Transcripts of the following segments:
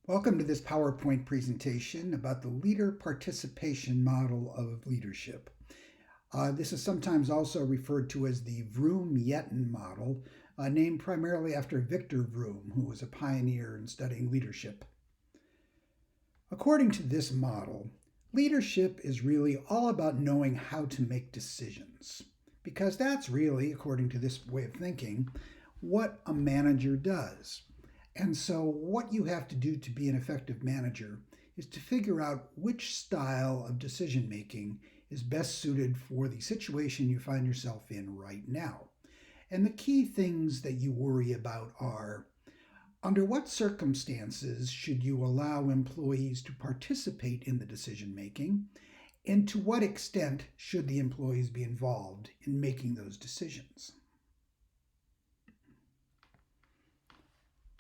Welcome to this PowerPoint presentation about the leader participation model of leadership. This is sometimes also referred to as the Vroom-Yetton model, named primarily after Victor Vroom, who was a pioneer in studying leadership. According to this model, leadership is really all about knowing how to make decisions, because that's really, according to this way of thinking, what a manager does. And so what you have to do to be an effective manager is to figure out which style of decision making is best suited for the situation you find yourself in right now. And the key things that you worry about are: under what circumstances should you allow employees to participate in the decision making? And to what extent should the employees be involved in making those decisions?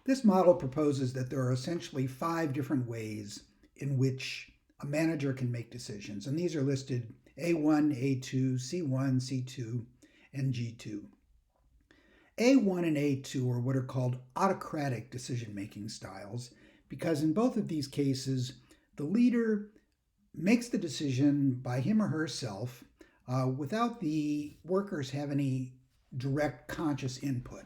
This model proposes that there are essentially 5 different ways in which a manager can make decisions, and these are listed A1, A2, C1, C2, and G2. A1 and A2 are what are called autocratic decision-making styles, because in both of these cases, the leader makes the decision by him or herself without the workers have any direct conscious input.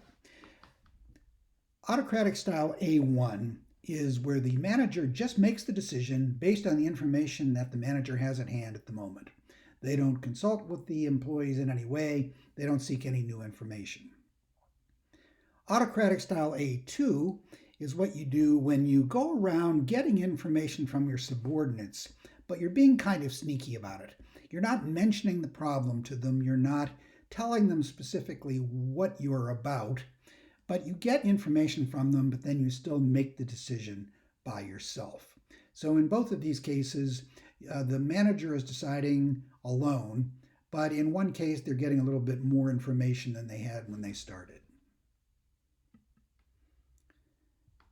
Autocratic style A1 is where the manager just makes the decision based on the information that the manager has at hand at the moment. They don't consult with the employees in any way. They don't seek any new information. Autocratic style A2 is what you do when you go around getting information from your subordinates, but you're being kind of sneaky about it. You're not mentioning the problem to them. You're not telling them specifically what you're about, but you get information from them, but then you still make the decision by yourself. So in both of these cases, the manager is deciding alone, but in one case, they're getting a little bit more information than they had when they started.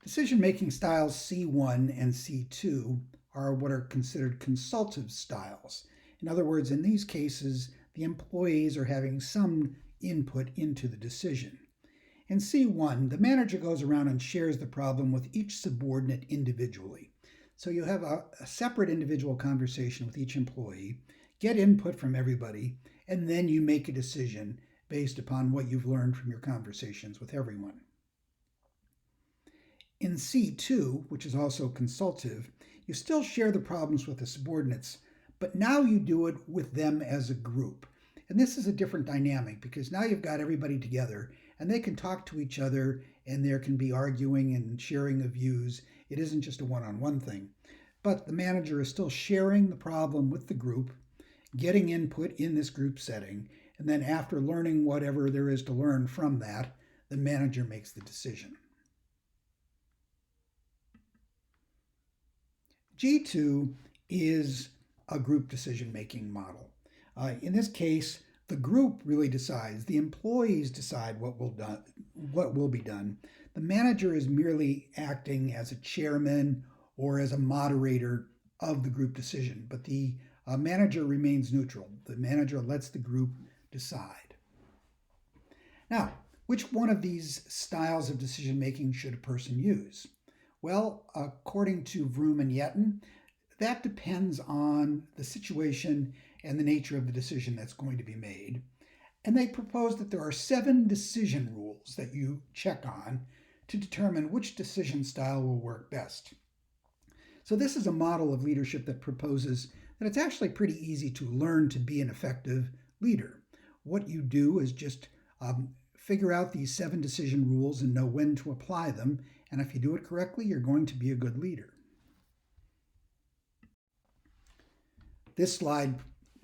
Decision-making styles C1 and C2 are what are considered consultative styles. In other words, in these cases, the employees are having some input into the decision. In C1, the manager goes around and shares the problem with each subordinate individually. So you have a separate individual conversation with each employee, get input from everybody, and then you make a decision based upon what you've learned from your conversations with everyone. In C2, which is also consultative, you still share the problems with the subordinates, but now you do it with them as a group. And this is a different dynamic because now you've got everybody together and they can talk to each other and there can be arguing and sharing of views. It isn't just a one-on-one thing. But the manager is still sharing the problem with the group, getting input in this group setting, and then after learning whatever there is to learn from that, the manager makes the decision. G2 is a group decision-making model. In this case, the group really decides. The employees decide what will be done. The manager is merely acting as a chairman or as a moderator of the group decision, but the manager remains neutral. The manager lets the group decide. Now, which one of these styles of decision making should a person use? Well, according to Vroom and Yetton, that depends on the situation and the nature of the decision that's going to be made. And they propose that there are 7 decision rules that you check on to determine which decision style will work best. So this is a model of leadership that proposes that it's actually pretty easy to learn to be an effective leader. What you do is just figure out these 7 decision rules and know when to apply them. And if you do it correctly, you're going to be a good leader. This slide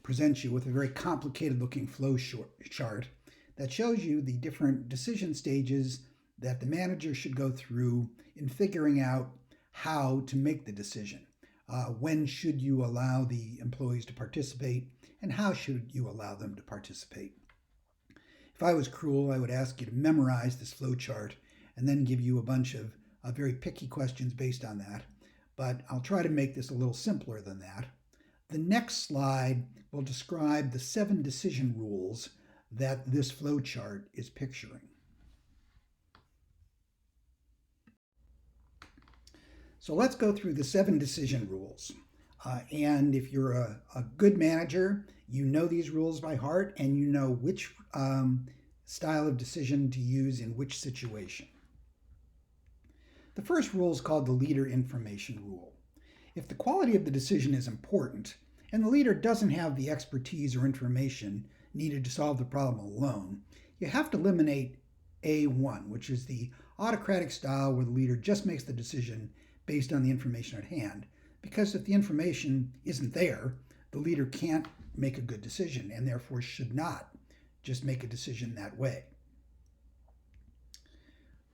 presents you with a very complicated looking flow chart that shows you the different decision stages that the manager should go through in figuring out how to make the decision. When should you allow the employees to participate, and how should you allow them to participate? If I was cruel, I would ask you to memorize this flow chart and then give you a bunch of very picky questions based on that, but I'll try to make this a little simpler than that. The next slide will describe the 7 decision rules that this flow chart is picturing. So let's go through the 7 decision rules. And if you're a good manager, you know these rules by heart and you know which style of decision to use in which situation. The first rule is called the leader information rule. If the quality of the decision is important and the leader doesn't have the expertise or information needed to solve the problem alone, you have to eliminate A1, which is the autocratic style where the leader just makes the decision based on the information at hand. Because if the information isn't there, the leader can't make a good decision and therefore should not just make a decision that way.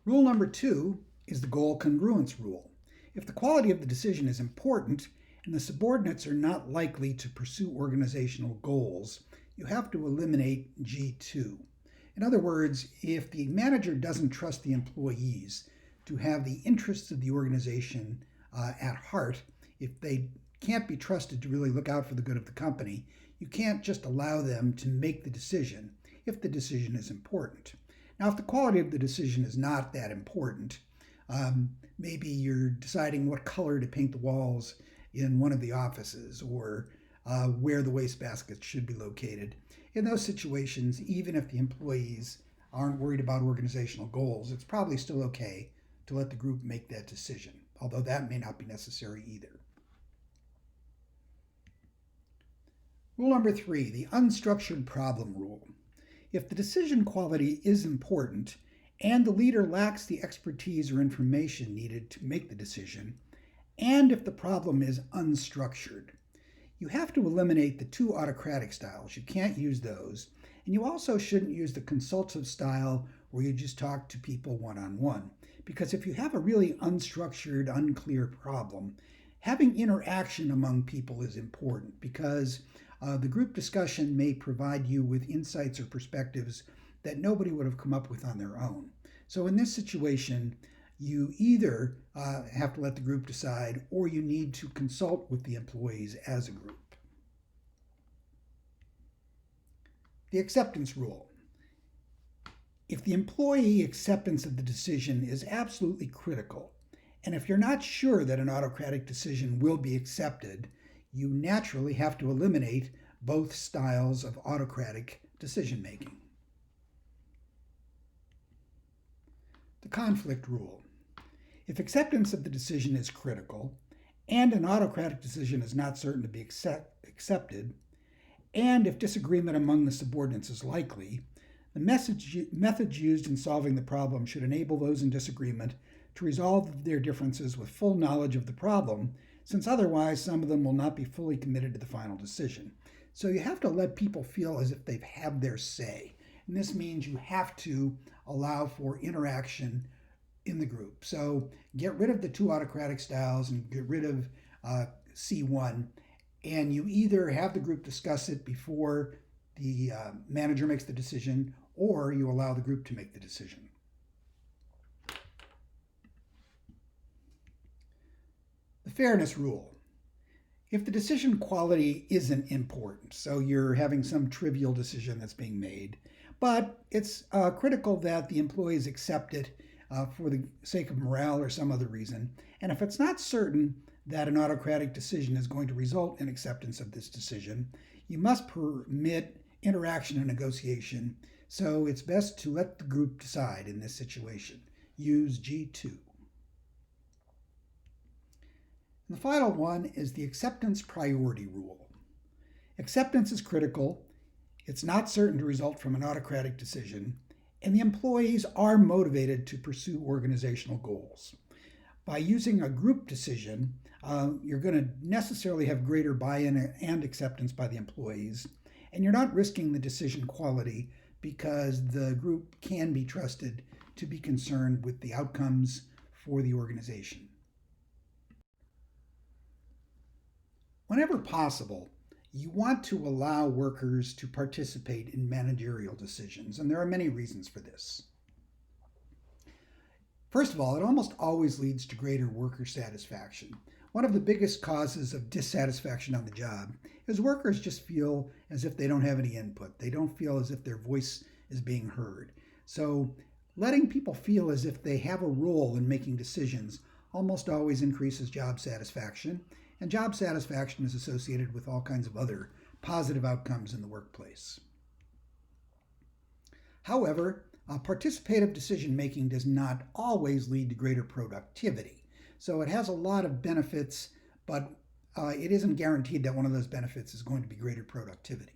Rule number 2 is the goal congruence rule. If the quality of the decision is important and the subordinates are not likely to pursue organizational goals, you have to eliminate G2. In other words, if the manager doesn't trust the employees to have the interests of the organization at heart, if they can't be trusted to really look out for the good of the company, you can't just allow them to make the decision if the decision is important. Now, if the quality of the decision is not that important, maybe you're deciding what color to paint the walls in one of the offices or where the wastebaskets should be located. In those situations, even if the employees aren't worried about organizational goals, it's probably still okay to let the group make that decision, although that may not be necessary either. Rule number 3, the unstructured problem rule. If the decision quality is important and the leader lacks the expertise or information needed to make the decision, and if the problem is unstructured, you have to eliminate the 2 autocratic styles. You can't use those. And you also shouldn't use the consultative style where you just talk to people one-on-one. Because if you have a really unstructured, unclear problem, having interaction among people is important because the group discussion may provide you with insights or perspectives that nobody would have come up with on their own. So in this situation, you either have to let the group decide or you need to consult with the employees as a group. The acceptance rule. If the employee acceptance of the decision is absolutely critical, and if you're not sure that an autocratic decision will be accepted, you naturally have to eliminate both styles of autocratic decision making. The conflict rule. If acceptance of the decision is critical, and an autocratic decision is not certain to be accepted, and if disagreement among the subordinates is likely, the methods used in solving the problem should enable those in disagreement to resolve their differences with full knowledge of the problem, since otherwise some of them will not be fully committed to the final decision. So you have to let people feel as if they've had their say. And this means you have to allow for interaction in the group. So get rid of the 2 autocratic styles and get rid of C1. And you either have the group discuss it before the manager makes the decision, or you allow the group to make the decision. The fairness rule. If the decision quality isn't important, so you're having some trivial decision that's being made, but it's critical that the employees accept it for the sake of morale or some other reason, and if it's not certain that an autocratic decision is going to result in acceptance of this decision, you must permit interaction and negotiation, so it's best to let the group decide in this situation. Use G2. And the final one is the acceptance priority rule. Acceptance is critical, it's not certain to result from an autocratic decision, and the employees are motivated to pursue organizational goals. By using a group decision, you're going to necessarily have greater buy-in and acceptance by the employees, and you're not risking the decision quality because the group can be trusted to be concerned with the outcomes for the organization. Whenever possible, you want to allow workers to participate in managerial decisions, and there are many reasons for this. First of all, it almost always leads to greater worker satisfaction. One of the biggest causes of dissatisfaction on the job is workers just feel as if they don't have any input. They don't feel as if their voice is being heard. So letting people feel as if they have a role in making decisions almost always increases job satisfaction, and job satisfaction is associated with all kinds of other positive outcomes in the workplace. However, participative decision making does not always lead to greater productivity. So it has a lot of benefits, but it isn't guaranteed that one of those benefits is going to be greater productivity.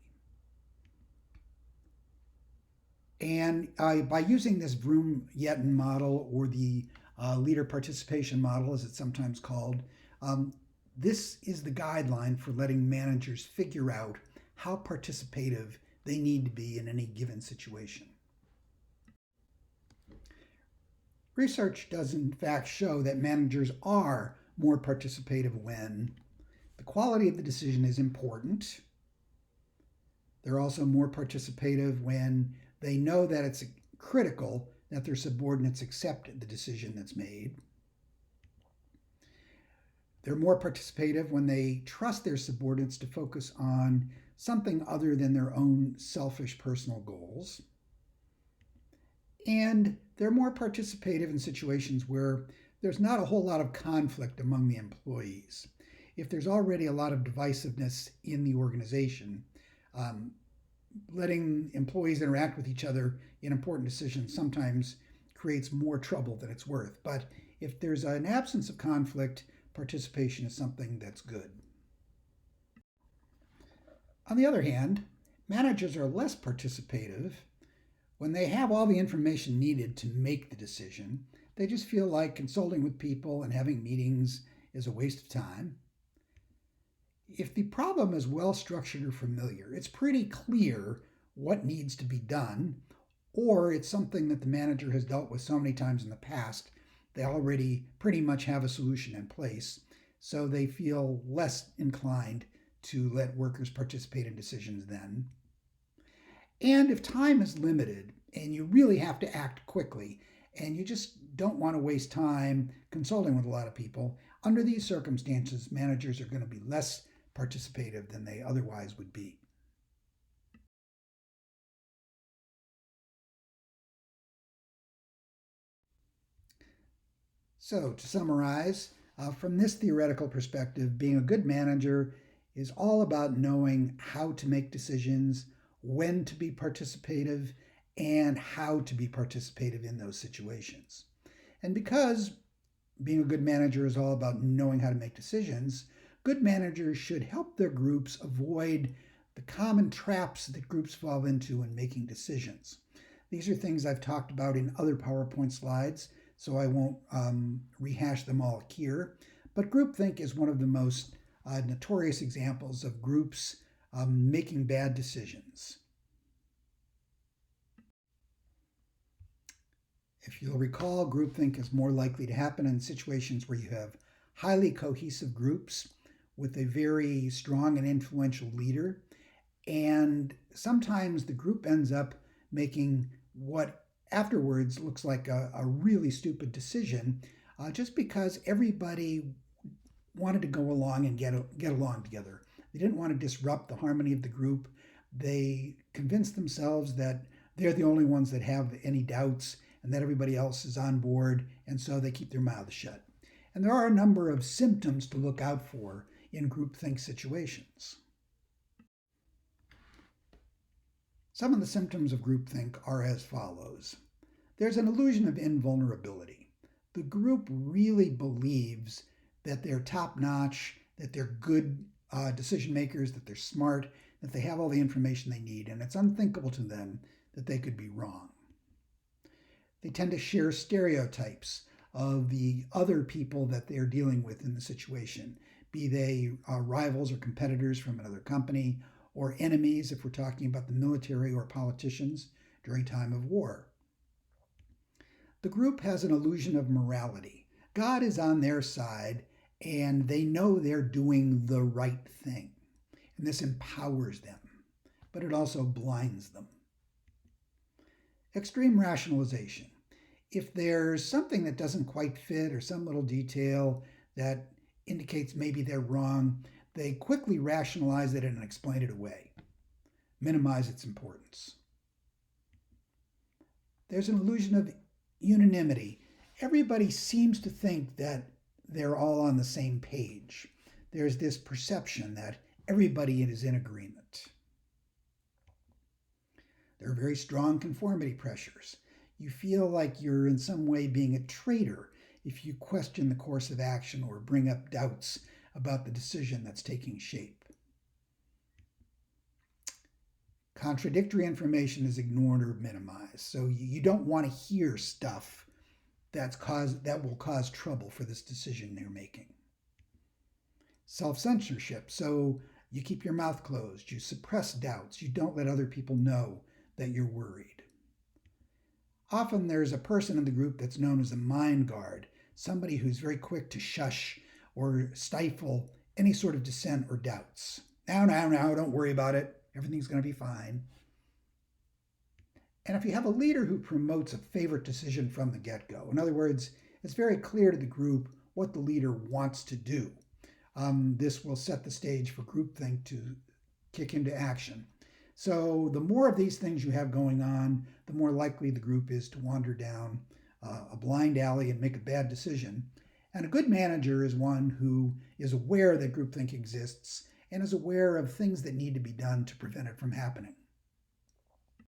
And by using this Vroom-Yetton model, or the leader participation model as it's sometimes called, this is the guideline for letting managers figure out how participative they need to be in any given situation. Research does in fact show that managers are more participative when the quality of the decision is important. They're also more participative when they know that it's critical that their subordinates accept the decision that's made. They're more participative when they trust their subordinates to focus on something other than their own selfish personal goals. And they're more participative in situations where there's not a whole lot of conflict among the employees. If there's already a lot of divisiveness in the organization, letting employees interact with each other in important decisions sometimes creates more trouble than it's worth. But if there's an absence of conflict, participation is something that's good. On the other hand, managers are less participative when they have all the information needed to make the decision. They just feel like consulting with people and having meetings is a waste of time. If the problem is well structured or familiar, it's pretty clear what needs to be done, or it's something that the manager has dealt with so many times in the past, they already pretty much have a solution in place, so they feel less inclined to let workers participate in decisions then. And if time is limited and you really have to act quickly and you just don't want to waste time consulting with a lot of people, under these circumstances, managers are going to be less participative than they otherwise would be. So, to summarize, from this theoretical perspective, being a good manager is all about knowing how to make decisions, when to be participative, and how to be participative in those situations. And because being a good manager is all about knowing how to make decisions, good managers should help their groups avoid the common traps that groups fall into when making decisions. These are things I've talked about in other PowerPoint slides, so I won't rehash them all here. But groupthink is one of the most notorious examples of groups making bad decisions. If you'll recall, groupthink is more likely to happen in situations where you have highly cohesive groups with a very strong and influential leader, and sometimes the group ends up making what afterwards looks like a really stupid decision just because everybody wanted to go along and get along together. They didn't want to disrupt the harmony of the group. They convinced themselves that they're the only ones that have any doubts and that everybody else is on board, and so they keep their mouths shut. And there are a number of symptoms to look out for in groupthink situations. Some of the symptoms of groupthink are as follows. There's an illusion of invulnerability. The group really believes that they're top-notch, that they're good decision makers, that they're smart, that they have all the information they need, and it's unthinkable to them that they could be wrong. They tend to share stereotypes of the other people that they're dealing with in the situation, be they rivals or competitors from another company, or enemies if we're talking about the military or politicians during time of war. The group has an illusion of morality. God is on their side, and they know they're doing the right thing. And this empowers them, but it also blinds them. Extreme rationalization. If there's something that doesn't quite fit or some little detail that indicates maybe they're wrong, they quickly rationalize it and explain it away, minimize its importance. There's an illusion of unanimity. Everybody seems to think that they're all on the same page. There's this perception that everybody is in agreement. There are very strong conformity pressures. You feel like you're in some way being a traitor if you question the course of action or bring up doubts about the decision that's taking shape. Contradictory information is ignored or minimized, so you don't want to hear stuff that will cause trouble for this decision you're making. Self-censorship, so you keep your mouth closed, you suppress doubts, you don't let other people know that you're worried. Often there's a person in the group that's known as a mind guard, somebody who's very quick to shush or stifle any sort of dissent or doubts. Now, don't worry about it. Everything's going to be fine. And if you have a leader who promotes a favorite decision from the get-go, in other words, it's very clear to the group what the leader wants to do. This will set the stage for groupthink to kick into action. So the more of these things you have going on, the more likely the group is to wander down a blind alley and make a bad decision. And a good manager is one who is aware that groupthink exists and is aware of things that need to be done to prevent it from happening.